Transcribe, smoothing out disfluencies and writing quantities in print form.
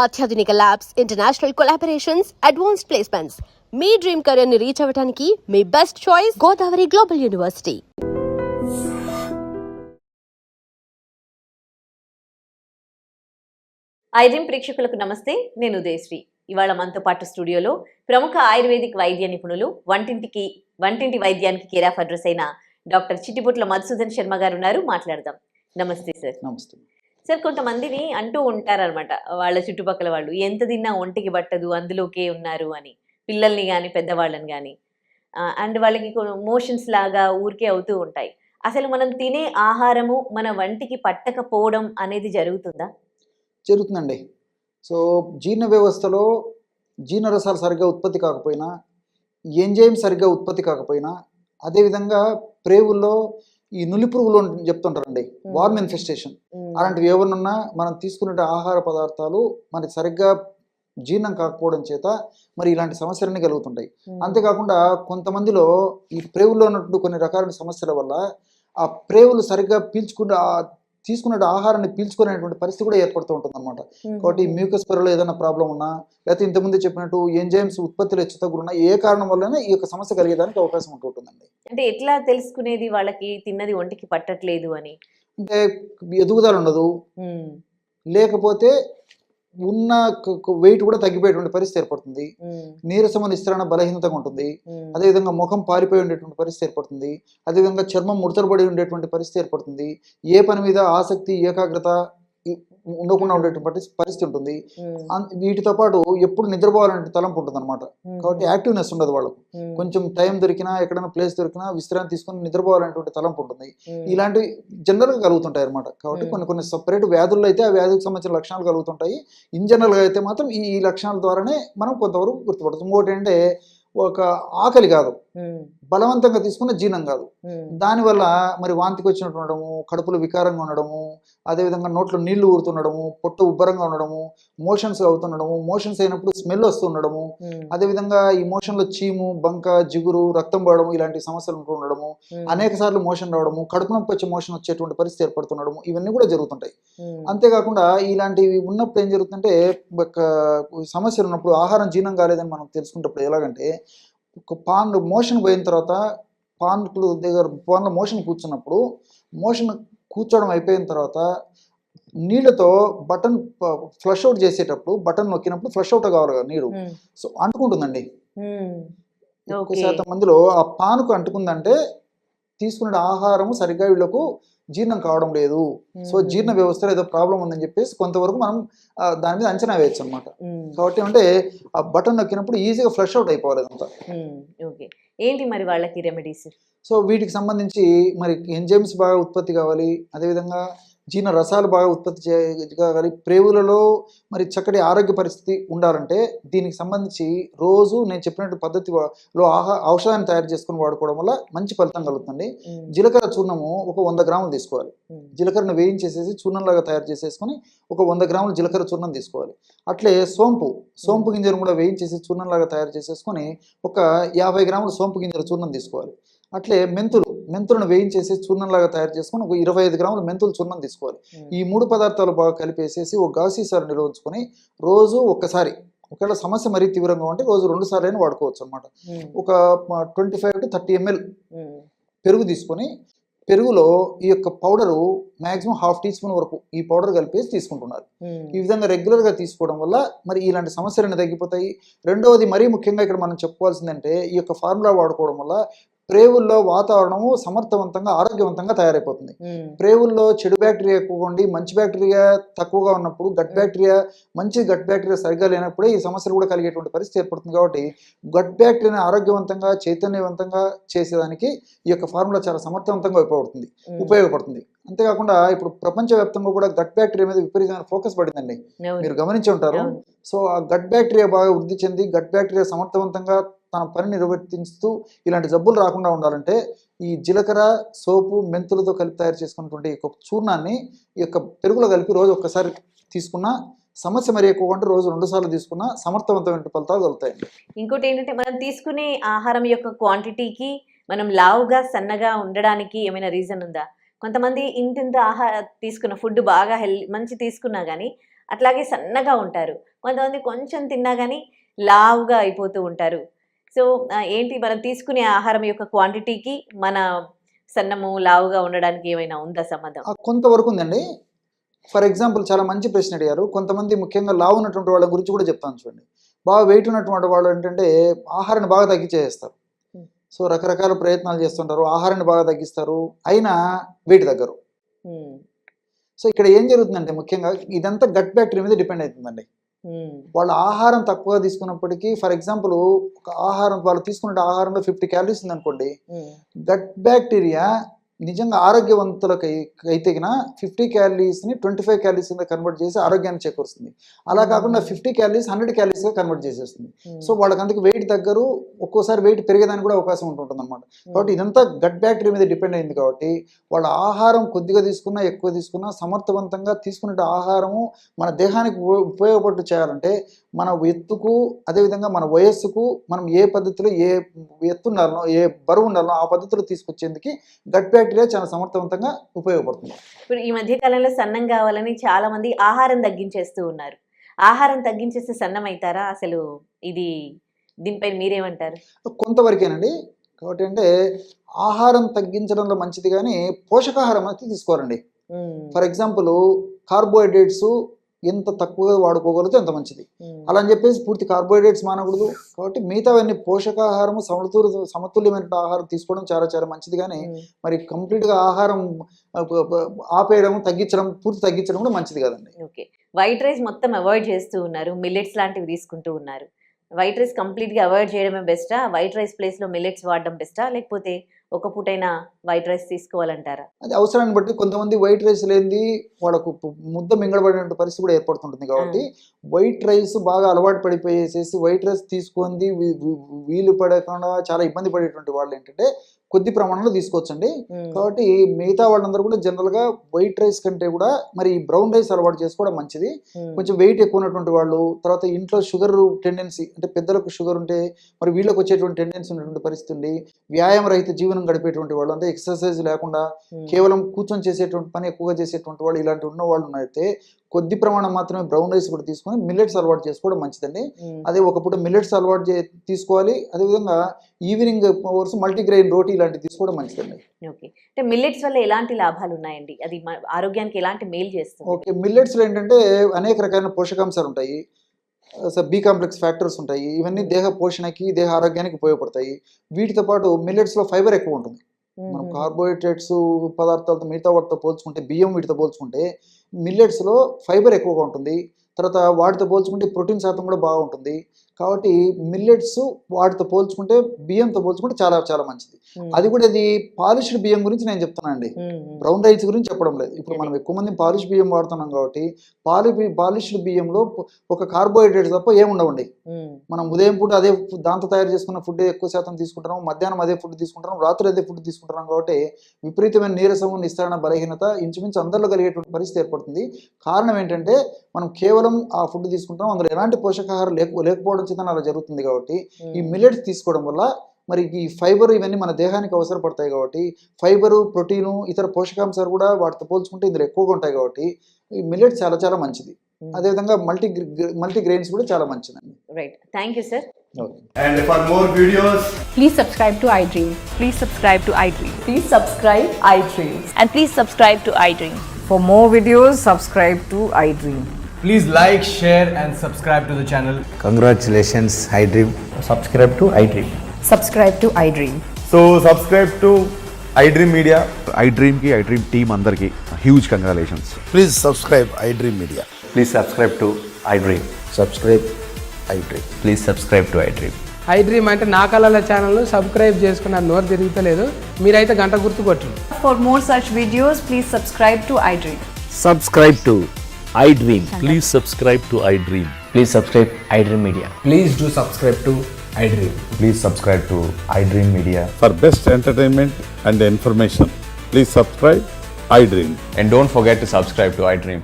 అత్యాధునిక labs, international collaborations, advanced placements. మీ dream career ని రీచ్ అవ్వడానికి మీ best choice Godavari global university. IDream ప్రేక్షకులకు నమస్తే. నేను ఉదయశ్రీ. ఇవాళ మనతో పాటు స్టూడియోలో ప్రముఖ ఆయుర్వేదిక్ వైద్య నిపుణులు, వంటింటి వైద్యానికి కేర్ ఆఫ్ అడ్రస్ అయిన డాక్టర్ చిట్టిపుట్ల మధుసూదన్ శర్మ గారు ఉన్నారు. మాట్లాడదాం. నమస్తే సార్. నమస్తే సార్, కొంతమందిని అంటూ ఉంటారనమాట వాళ్ళ చుట్టుపక్కల వాళ్ళు, ఎంత తిన్నా ఒంటికి పట్టదు, అందులోకే ఉన్నారు అని, పిల్లల్ని కానీ పెద్దవాళ్ళని కానీ. అండ్ వాళ్ళకి మోషన్స్ లాగా ఊరికే అవుతూ ఉంటాయి. అసలు మనం తినే ఆహారము మన వంటికి పట్టకపోవడం అనేది జరుగుతుందా? జరుగుతుందండి. సో జీర్ణ వ్యవస్థలో జీర్ణరసాలు సరిగ్గా ఉత్పత్తి కాకపోయినా, ఎంజైమ్ సరిగ్గా ఉత్పత్తి కాకపోయినా, అదేవిధంగా ప్రేవుల్లో ఈ నులి పురుగులు చెప్తుంటారండి, వార్మ్ ఇన్ఫెస్టేషన్, అలాంటివి ఏమన్నా మనం తీసుకునే ఆహార పదార్థాలు మనకి సరిగ్గా జీర్ణం కాకపోవడం చేత మరి ఇలాంటి సమస్యలన్నీ కలుగుతుంటాయి. అంతేకాకుండా కొంతమందిలో ఈ ప్రేవుల్లో ఉన్నటువంటి కొన్ని రకాల సమస్యల వల్ల ఆ ప్రేవులు సరిగ్గా తీసుకునే ఆహారాన్ని పీల్చుకునేటువంటి పరిస్థితి కూడా ఏర్పడుతూ ఉంటుంది అనమాట. కాబట్టి మ్యూకస్ పొరలో ఏదైనా ప్రాబ్లం ఉన్నా, లేకపోతే ఇంతకుముందు చెప్పినట్టు ఎంజైమ్స్ ఉత్పత్తిలో హెచ్చుతగ్గులున్నా, ఏ కారణం వల్లనే ఈ యొక్క సమస్య కలిగేదానికి అవకాశం ఉంటుందండి. అంటే ఎట్లా తెలుసుకునేది వాళ్ళకి తిన్నది ఒంటికి పట్టట్లేదు అని? అంటే ఎదుగుదల ఉండదు, లేకపోతే ఉన్న వెయిట్ కూడా తగ్గిపోయేటువంటి పరిస్థితి ఏర్పడుతుంది, నీరసము నిస్త్రాణ బలహీనతగా ఉంటుంది, అదేవిధంగా ముఖం పారిపోయి ఉండేటువంటి పరిస్థితి ఏర్పడుతుంది, అదేవిధంగా చర్మం ముడతలుపడి ఉండేటువంటి పరిస్థితి ఏర్పడుతుంది, ఏ పని మీద ఆసక్తి ఏకాగ్రత ఉండకుండా ఉండేటువంటి పరిస్థితి ఉంటుంది. వీటితో పాటు ఎప్పుడు నిద్రపోవాలంటే తలంపు ఉంటుంది అనమాట. కాబట్టి యాక్టివ్నెస్ ఉండదు వాళ్ళకు. కొంచెం టైం దొరికినా, ఎక్కడైనా ప్లేస్ దొరికినా విశ్రాంతి తీసుకొని నిద్రపోవాలనేటువంటి తలంపు ఉంటుంది. ఇలాంటివి జనరల్గా కలుగుతుంటాయి అనమాట. కాబట్టి కొన్ని సపరేట్ వ్యాధుల్లో అయితే ఆ వ్యాధికి సంబంధించిన లక్షణాలు కలుగుతుంటాయి. ఇన్ జనరల్గా అయితే మాత్రం ఈ లక్షణాల ద్వారానే మనం కొంతవరకు గుర్తుపడుతుంది. ఇంకోటి అంటే ఒక ఆకలి కాదు, బలవంతంగా తీసుకున్న జీర్ణం కాదు, దానివల్ల మరి వాంతికి వచ్చినట్టు ఉండడము, కడుపులో వికారంగా ఉండడము, అదేవిధంగా నోట్లో నీళ్లు ఊరుతుండడము, పొట్ట ఉబ్బరంగా ఉండడము, మోషన్స్ అవుతుండడము, మోషన్స్ అయినప్పుడు స్మెల్ వస్తుండడము, అదేవిధంగా ఈ మోషన్లో చీము, బంక, జిగురు, రక్తం పోవడము, ఇలాంటి సమస్యలు ఉంటుండడము, అనేక సార్లు మోషన్ రావడము, కడుపు నొప్పి వచ్చి మోషన్ వచ్చేటువంటి పరిస్థితి ఏర్పడుతుండడము, ఇవన్నీ కూడా జరుగుతుంటాయి. అంతేకాకుండా ఇలాంటివి ఉన్నప్పుడు ఏం జరుగుతుందంటే, సమస్యలు ఉన్నప్పుడు ఆహారం జీర్ణం కాలేదని మనం తెలుసుకున్నప్పుడు ఎలాగంటే, పాన్ మోషన్ పోయిన తర్వాత పాన్లో మోషన్ కూర్చున్నప్పుడు, మోషన్ కూర్చోవడం అయిపోయిన తర్వాత నీళ్ళతో బటన్ ఫ్లష్ అవుట్ చేసేటప్పుడు, బటన్ నొక్కినప్పుడు ఫ్లష్ అవుట్ కావాలి కదా నీరు, సో అంటుకుంటుందండి. ఎక్కువ శాతం మందిలో ఆ పానుకు అంటుకుందంటే తీసుకునే ఆహారము సరిగ్గా వీళ్ళకు జీర్ణం కావడం లేదు, సో జీర్ణ వ్యవస్థలో ఏదో ప్రాబ్లం ఉందని చెప్పేసి కొంతవరకు మనం దాని మీద అంచనా వేయచ్చు అనమాట. కాబట్టి అంటే ఆ బటన్ నొక్కినప్పుడు ఈజీగా ఫ్లష్ అవుట్ అయిపోవాలి అదంతా. ఏంటి మరి వాళ్ళకి రెమెడీస్? సో వీటికి సంబంధించి మరి ఎంజైమ్స్ బాగా ఉత్పత్తి కావాలి, అదేవిధంగా జీర్ణ రసాలు బాగా ఉత్పత్తి కావాలి, ప్రేవులలో మరి చక్కటి ఆరోగ్య పరిస్థితి ఉండాలంటే దీనికి సంబంధించి రోజు నేను చెప్పినట్టు పద్ధతిలో ఔషధాన్ని తయారు చేసుకుని వాడుకోవడం వల్ల మంచి ఫలితం కలుగుతుంది. జీలకర్ర చూర్ణము ఒక 100 గ్రాములు తీసుకోవాలి. జీలకర్రను వేయించేసేసి చూర్ణంలాగా తయారు చేసేసుకొని ఒక 100 గ్రాములు జీలకర్ర చూర్ణం తీసుకోవాలి. అట్లే సోంపు గింజలు కూడా వేయించేసి చూర్ణంలాగా తయారు చేసేసుకొని ఒక 50 గ్రాములు సోంపు గింజల చూర్ణం తీసుకోవాలి. అట్లే మెంతులను వేయించేసి చూర్ణంలాగా తయారు చేసుకొని ఒక 25 గ్రాముల మెంతులు చూర్ణం తీసుకోవాలి. ఈ 3 పదార్థాలు బాగా కలిపేసేసి ఒక గాసీసారి నిల్వ ఉంచుకొని రోజు ఒక్కసారి, ఒకవేళ సమస్య మరీ తీవ్రంగా ఉంటే రోజు 2 సార్లు అయినా వాడుకోవచ్చు అనమాట. ఒక 25 to 30 ml పెరుగు తీసుకొని, పెరుగులో ఈ యొక్క పౌడరు మ్యాక్సిమం 1/2 టీ-స్పూన్ వరకు ఈ పౌడర్ కలిపేసి తీసుకుంటున్నారు. ఈ విధంగా రెగ్యులర్గా తీసుకోవడం వల్ల మరి ఇలాంటి సమస్యలన్నీ తగ్గిపోతాయి. రెండవది మరీ ముఖ్యంగా ఇక్కడ మనం చెప్పుకోవాల్సిందంటే, ఈ యొక్క ఫార్ములా వాడుకోవడం వల్ల ప్రేవుల్లో వాతావరణము సమర్థవంతంగా ఆరోగ్యవంతంగా తయారైపోతుంది. ప్రేవుల్లో చెడు బ్యాక్టీరియా ఎక్కువగా ఉండి మంచి బ్యాక్టీరియా తక్కువగా ఉన్నప్పుడు, మంచి గట్ బ్యాక్టీరియా సరిగ్గా లేనప్పుడే ఈ సమస్యలు కూడా కలిగేటువంటి పరిస్థితి ఏర్పడుతుంది. కాబట్టి గట్ బ్యాక్టీరియాని ఆరోగ్యవంతంగా చైతన్యవంతంగా చేసేదానికి ఈ యొక్క ఫార్ములా చాలా సమర్థవంతంగా ఉపయోగపడుతుంది. అంతేకాకుండా ఇప్పుడు ప్రపంచవ్యాప్తంగా కూడా గట్ బ్యాక్టీరియా మీద విపరీతమైన ఫోకస్ పడిందండి, మీరు గమనించి ఉంటారు. సో ఆ గట్ బ్యాక్టీరియా బాగా వృద్ధి చెంది గట్ బ్యాక్టీరియా సమర్థవంతంగా తన పని నిర్వర్తిస్తూ ఇలాంటి జబ్బులు రాకుండా ఉండాలంటే ఈ జీలకర్ర, సోపు, మెంతులతో కలిపి తయారు చేసుకున్నటువంటి ఒక చూర్ణాన్ని ఈ యొక్క పెరుగులో కలిపి రోజు ఒక్కసారి తీసుకున్నా, సమస్య మరి ఎక్కువ అంటే రోజు 2 సార్లు తీసుకున్నా సమర్థవంతమైన ఫలితాలు కలుగుతాయండి. ఇంకోటి ఏంటంటే, మనం తీసుకునే ఆహారం యొక్క క్వాంటిటీకి మనం లావుగా సన్నగా ఉండడానికి ఏమైనా రీజన్ ఉందా? కొంతమంది ఇంతింత తీసుకున్న ఫుడ్ బాగా మంచి తీసుకున్నా కానీ అట్లాగే సన్నగా ఉంటారు. కొంతమంది కొంచెం తిన్నా గానీ లావుగా అయిపోతూ ఉంటారు. సో, ఏంటి మనం తీసుకునే ఆహారం యొక్క క్వాంటిటీకి మన సన్నము, లావుగా ఉండడానికి ఏమైనా ఉందా సంబంధం? కొంతవరకు ఉందండి. ఫర్ ఎగ్జాంపుల్ చాలా మంచి ప్రశ్న అడిగారు. కొంతమంది ముఖ్యంగా లావు ఉన్నటువంటి వాళ్ళ గురించి కూడా చెప్తాను చూడండి. బాగా వెయిట్ ఉన్నటువంటి వాళ్ళు ఏంటంటే ఆహారాన్ని బాగా తగ్గించేస్తారు. హ్మ్. సో, రకరకాల ప్రయత్నాలు చేస్తుంటారు. ఆహారాన్ని బాగా తగ్గిస్తారు. అయినా వెయిట్ తగ్గరు. హ్మ్. సో, ఇక్కడ ఏం జరుగుతుందంటే ముఖ్యంగా ఇదంతా గట్ బ్యాక్టీరియా మీద డిపెండ్ అవుతుందండి. హ్మ్. వాళ్ళ ఆహారం తక్కువగా తీసుకున్నప్పటికీ ఫర్ ఎగ్జాంపుల్ ఒక ఆహారం వాళ్ళు తీసుకునే ఆహారంలో 50 క్యాలరీస్ ఉందనుకోండి, హ్మ్. గట్ బ్యాక్టీరియా నిజంగా ఆరోగ్యవంతులకి అయితే 50 క్యాలరీస్ని 25 క్యాలరీస్ కింద కన్వర్ట్ చేసి ఆరోగ్యాన్ని చేకూరుస్తుంది. అలా కాకుండా 50 క్యాలరీస్ 100 క్యాలరీస్గా కన్వర్ట్ చేసేస్తుంది. సో వాళ్ళకి అందుకు వెయిట్ దగ్గర ఒక్కోసారి వెయిట్ పెరిగేదానికి కూడా అవకాశం ఉంటుంది అనమాట. కాబట్టి ఇదంతా గట్ బ్యాక్టీరియా మీద డిపెండ్ అయింది. కాబట్టి వాళ్ళ ఆహారం కొద్దిగా తీసుకున్నా ఎక్కువ తీసుకున్నా సమర్థవంతంగా తీసుకునే ఆహారము మన దేహానికి ఉపయోగపట్టు చేయాలంటే మన ఎత్తుకు అదేవిధంగా మన వయస్సుకు మనం ఏ పద్ధతిలో ఏ ఎత్తు ఉండాలనో ఏ బరువు ఉండాలనో ఆ పద్ధతిలో తీసుకొచ్చేందుకు గట్ బ్యాక్టీరియా చాలా సమర్థవంతంగా ఉపయోగపడుతుంది. ఇప్పుడు ఈ మధ్య కాలంలో సన్నం కావాలని చాలా మంది ఆహారం తగ్గించేస్తూ ఉన్నారు. ఆహారం తగ్గించేస్తే సన్నం అవుతారా? అసలు దీనిపై మీరేమంటారు? కొంతవరకేనండి. కాబట్టి అంటే ఆహారం తగ్గించడంలో మంచిది కానీ పోషకాహారం అయితే తీసుకోవాలండి. ఫర్ ఎగ్జాంపుల్ కార్బోహైడ్రేట్స్ ఎంత తక్కువగా వాడుకోగలిగితే అంత మంచిది. అలా అని చెప్పేసి పూర్తి కార్బోహైడ్రేట్స్ మానకూడదు. కాబట్టి మిగతావన్నీ పోషకాహారము సమతుల్యమైన ఆహారం తీసుకోవడం చాలా చాలా మంచిది. కానీ మరి కంప్లీట్గా ఆహారం ఆపేయడం పూర్తి తగ్గించడం కూడా మంచిది కదండి. ఓకే, వైట్ రైస్ మొత్తం అవాయిడ్ చేస్తూ ఉన్నారు, మిల్లెట్స్ లాంటివి తీసుకుంటూ ఉన్నారు. వైట్ రైస్ కంప్లీట్గా అవాయిడ్ చేయడమే బెస్టా? వైట్ రైస్ ప్లేస్లో మిల్లెట్స్ వాడడం బెస్టా? లేకపోతే ఒక పూటైనా వైట్ రైస్ తీసుకోవాలంటారా? అది అవసరాన్ని బట్టి కొంతమంది వైట్ రైస్ లేనిది వాళ్ళకు ముద్ద మింగడబడిన పరిస్థితి కూడా ఏర్పడుతుంటుంది. కాబట్టి వైట్ రైస్ బాగా అలవాటు పడిపోయేసేసి వైట్ రైస్ తీసుకుంది వీలు పడకుండా చాలా ఇబ్బంది పడేటువంటి వాళ్ళు ఏంటంటే కొద్ది ప్రమాణంలో తీసుకోవచ్చండి. కాబట్టి మిగతా వాళ్ళందరూ కూడా జనరల్గా వైట్ రైస్ కంటే కూడా మరి బ్రౌన్ రైస్ అలవాటు చేసుకోవడం మంచిది. కొంచెం వెయిట్ ఎక్కువ ఉన్నటువంటి వాళ్ళు, తర్వాత ఇంట్లో షుగర్ టెండెన్సీ అంటే పెద్దలకు షుగర్ ఉంటే మరి వీళ్ళకి వచ్చేటువంటి టెండెన్సీ ఉన్నటువంటి పరిస్థితి ఉండి వ్యాయామ రహిత జీవనం గడిపేటువంటి వాళ్ళు, అంటే ఎక్సర్సైజ్ లేకుండా కేవలం కూర్చొని చేసేటువంటి పని ఎక్కువగా చేసేటువంటి వాళ్ళు, ఇలాంటి ఉన్న వాళ్ళు అయితే కొద్ది ప్రమాణం మాత్రమే బ్రౌన్ రైస్ కూడా తీసుకొని మిల్లెట్స్ అలవాటు చేసుకోవడం మంచిదండి. అదే ఒక పూట మిల్లెట్స్ అలవాటు తీసుకోవాలి. అదేవిధంగా ఈవినింగ్ అవర్స్ మల్టీగ్రెయిన్ రోటీ ఇలాంటివి తీసుకోవడం మంచిదండి. ఓకే, అంటే మిల్లెట్స్ వల్ల ఎలాంటి లాభాలు ఉన్నాయండి? అది ఆరోగ్యానికి ఎలాంటి మేలు చేస్తుంది? ఓకే, మిల్లెట్స్లో ఏంటంటే అనేక రకాల పోషకాంశాలు ఉంటాయి. బి కాంప్లెక్స్ ఫ్యాక్టర్స్ ఉంటాయి. ఇవన్నీ దేహ పోషణకి దేహ ఆరోగ్యానికి ఉపయోగపడతాయి. వీటితో పాటు మిల్లెట్స్లో ఫైబర్ ఎక్కువ ఉంటుంది. మనం కార్బోహైడ్రేట్స్ పదార్థాలతో మిగతా వాటితో పోల్చుకుంటే బియ్యం వీటితో పోల్చుకుంటే మిల్లెట్స్లో ఫైబర్ ఎక్కువగా ఉంటుంది. తర్వాత వాటితో పోల్చుకుంటే ప్రోటీన్ శాతం కూడా బాగుంటుంది. కాబట్టి మిల్లెట్స్ వాటితో పోల్చుకుంటే బియ్యంతో పోల్చుకుంటే చాలా చాలా మంచిది. అది కూడా ఇది పాలిష్డ్ బియ్యం గురించి నేను చెప్తున్నానండి, బ్రౌన్ రైస్ గురించి చెప్పడం లేదు. ఇప్పుడు మనం ఎక్కువ మంది పాలిష్ బియ్యం వాడుతున్నాం కాబట్టి పాలిష్డ్ బియ్యంలో ఒక కార్బోహైడ్రేట్స్ తప్ప ఏముండవండి. మనం ఉదయం పూట అదే దాంతో తయారు చేసుకున్న ఫుడ్ ఎక్కువ శాతం తీసుకుంటున్నాం, మధ్యాహ్నం అదే ఫుడ్ తీసుకుంటున్నాం, రాత్రి అదే ఫుడ్ తీసుకుంటున్నాం. కాబట్టి విపరీతమైన నీరసము, నిస్సరణ, బలహీనత ఇంచుమించు అందరిలో కలిగేటువంటి పరిస్థితి ఏర్పడుతుంది. కారణం ఏంటంటే మనం కేవలం ఆ ఫుడ్ తీసుకుంటున్నాం, అందులో ఎలాంటి పోషకాహారం లేకపోవడం చేత అలా జరుగుతుంది. కాబట్టి ఈ మిల్లెట్స్ తీసుకోవడం వల్ల మరి ఈ ఫైబర్ ఇవన్నీ మన దేహానికి అవసరపడతాయి. కాబట్టి ఫైబరు, ప్రోటీను, ఇతర పోషకాంశాలు కూడా వాటితో పోల్చుకుంటే ఇందులో ఎక్కువగా ఉంటాయి. కాబట్టి ఈ మిల్లెట్స్ చాలా చాలా మంచిది. అదేవిధంగా మల్టీ గ్రెయిన్స్ కూడా చాలా మంచిదండి. Right, thank you sir. And for more videos, Please subscribe to iDream. Please subscribe to iDream. Please subscribe iDream. And please subscribe to iDream. For more videos, subscribe to iDream. please like, share and subscribe to the channel. Congratulations, iDream. Subscribe to iDream. Subscribe to iDream. So subscribe to iDream Media. iDream team andarki huge congratulations. Please subscribe iDream Media. Please subscribe to iDream. Subscribe iDream. Please subscribe to iDream. iDream అంటే నా కళల ఛానల్ను subscribe చేసుకున్న నోరు తిరుగుతలేదు, మీరైతే గంట గుర్తు కొట్టండి. For more such videos, please subscribe to iDream. Subscribe to iDream. Please subscribe to iDream. Please subscribe iDream Media. Please do subscribe to iDream. Please subscribe to iDream Media. For best entertainment and information, please subscribe iDream. And don't forget to subscribe to iDream.